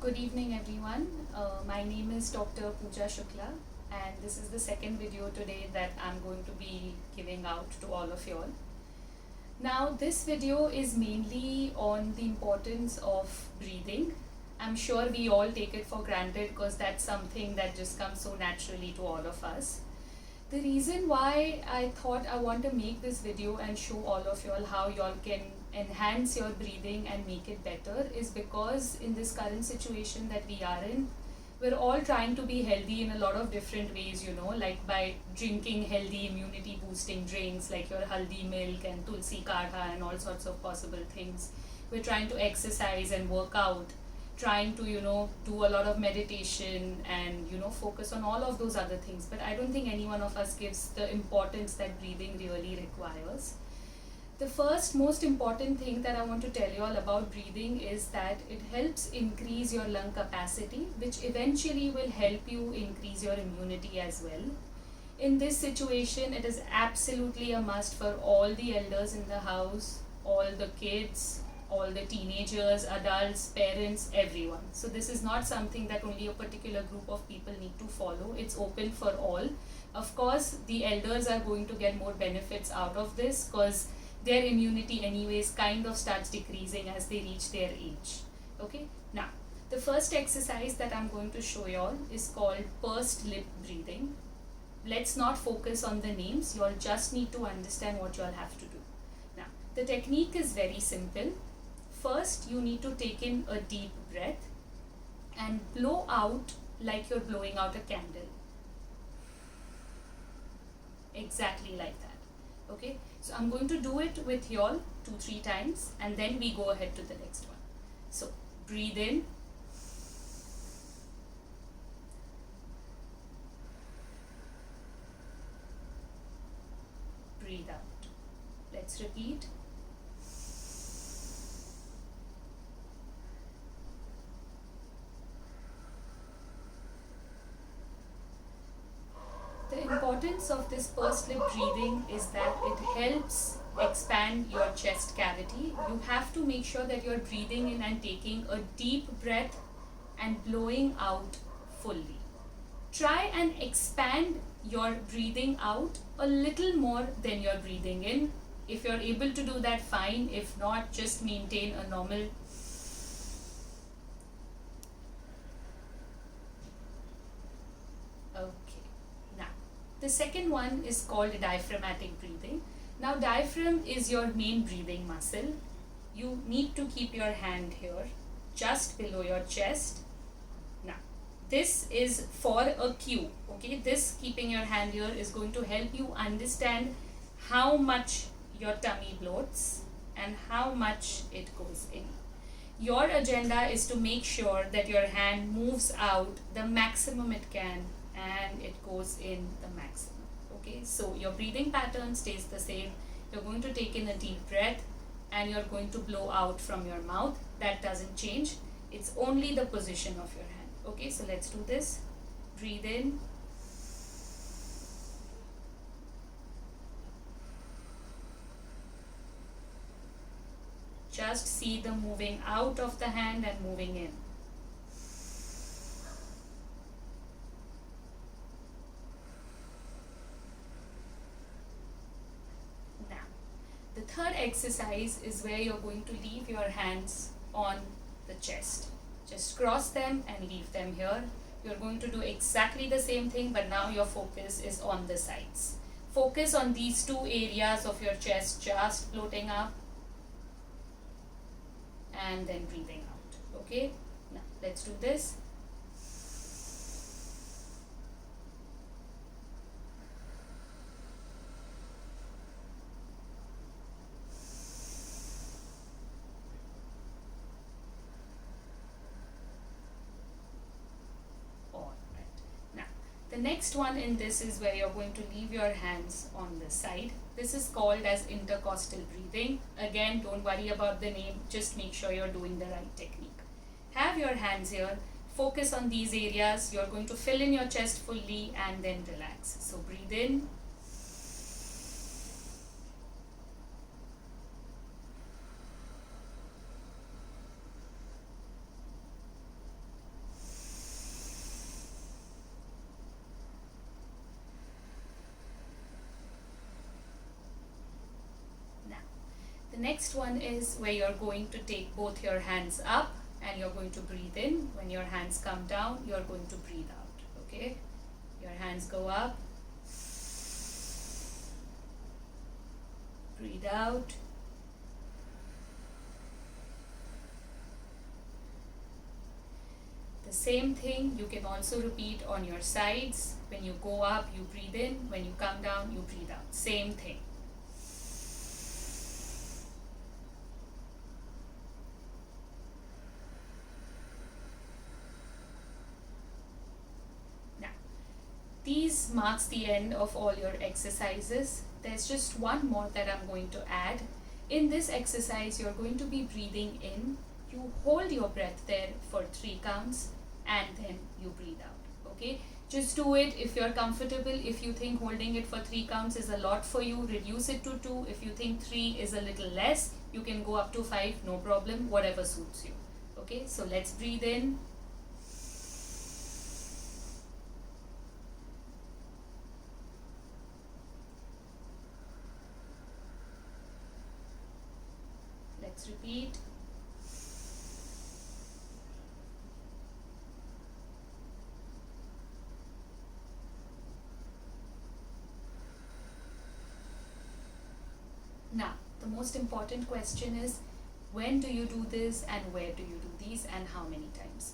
Good evening, everyone. My name is Dr. Pooja Shukla, and this is the second video today that I'm going to be giving out to all of you all. Now, this video is mainly on the importance of breathing. I'm sure we all take it for granted because that's something that just comes so naturally to all of us. The reason why I thought I want to make this video and show all of y'all how y'all can enhance your breathing and make it better is because in this current situation that we are in, we're all trying to be healthy in a lot of different ways, like by drinking healthy immunity boosting drinks like your haldi milk and tulsi kadha and all sorts of possible things. We're trying to exercise and work out, trying to do a lot of meditation and focus on all of those other things, but I don't think any one of us gives the importance that breathing really requires. The first most important thing that I want to tell you all about breathing is that it helps increase your lung capacity, which eventually will help you increase your immunity as well. In this situation, it is absolutely a must for all the elders in the house, all the kids, all the teenagers, adults, parents, everyone. So this is not something that only a particular group of people need to follow. It's open for all. Of course, the elders are going to get more benefits out of this because their immunity anyways kind of starts decreasing as they reach their age. Okay, now the first exercise that I'm going to show you all is called pursed lip breathing. Let's not focus on the names, you all just need to understand what you all have to do. Now, the technique is very simple. First, you need to take in a deep breath and blow out like you're blowing out a candle. Exactly like that. Okay, so I'm going to do it with you all 2-3 times and then we go ahead to the next one. So, breathe in. Breathe out. Let's repeat. The importance of this pursed lip breathing is that it helps expand your chest cavity. You have to make sure that you're breathing in and taking a deep breath and blowing out fully. Try and expand your breathing out a little more than you're breathing in. If you're able to do that, fine. If not, just maintain a normal. Okay, now the second one is called diaphragmatic breathing. Now, diaphragm is your main breathing muscle. You need to keep your hand here, just below your chest. Now, this is for a cue. Okay, this keeping your hand here is going to help you understand how much your tummy bloats and how much it goes in. Your agenda is to make sure that your hand moves out the maximum it can and it goes in the maximum. Okay, so your breathing pattern stays the same. You're going to take in a deep breath and you're going to blow out from your mouth. That doesn't change. It's only the position of your hand. Okay, so let's do this. Breathe in. Just see the moving out of the hand and moving in. Now, the third exercise is where you're going to leave your hands on the chest. Just cross them and leave them here. You're going to do exactly the same thing, but now your focus is on the sides. Focus on these two areas of your chest, just floating up and then breathing out. Okay, now let's do this. All right. Now, the next one in this is where you're going to leave your hands on the side. This is called as intercostal breathing. Again, don't worry about the name, just make sure you're doing the right technique. Have your hands here, focus on these areas. You're going to fill in your chest fully and then relax. So breathe in. The next one is where you're going to take both your hands up and you're going to breathe in. When your hands come down, you're going to breathe out. Okay? Your hands go up. Breathe out. The same thing you can also repeat on your sides. When you go up, you breathe in. When you come down, you breathe out. Same thing. Now, these marks the end of all your exercises. There's just one more that I'm going to add. In this exercise, you're going to be breathing in. You hold your breath there for 3 counts and then you breathe out. Okay, just do it if you're comfortable. If you think holding it for 3 counts is a lot for you, reduce it to 2. If you think 3 is a little less, you can go up to 5, no problem, whatever suits you. Okay, so let's breathe in. Let's repeat. Now, the most important question is, when do you do this and where do you do these and how many times?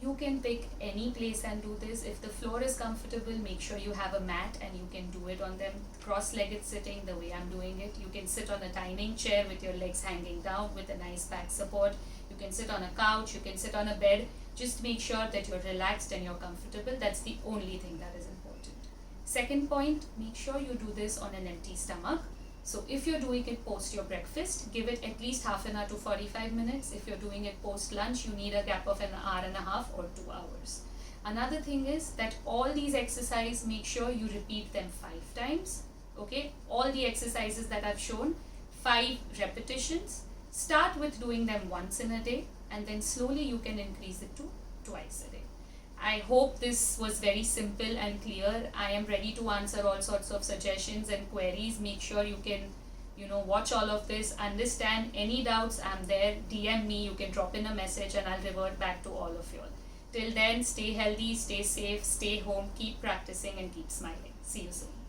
You can pick any place and do this. If the floor is comfortable, make sure you have a mat and you can do it on them. Cross-legged sitting, the way I'm doing it. You can sit on a dining chair with your legs hanging down with a nice back support. You can sit on a couch, you can sit on a bed. Just make sure that you're relaxed and you're comfortable. That's the only thing that is important. Second point, make sure you do this on an empty stomach. So if you're doing it post your breakfast, give it at least half an hour to 45 minutes. If you're doing it post lunch, you need a gap of an hour and a half or 2 hours. Another thing is that all these exercises, make sure you repeat them 5 times. Okay, all the exercises that I've shown, 5 repetitions. Start with doing them once in a day and then slowly you can increase it to twice a day. I hope this was very simple and clear. I am ready to answer all sorts of suggestions and queries. Make sure you can, watch all of this, understand any doubts. I'm there. DM me. You can drop in a message and I'll revert back to all of you all. Till then, stay healthy, stay safe, stay home, keep practicing and keep smiling. See you soon.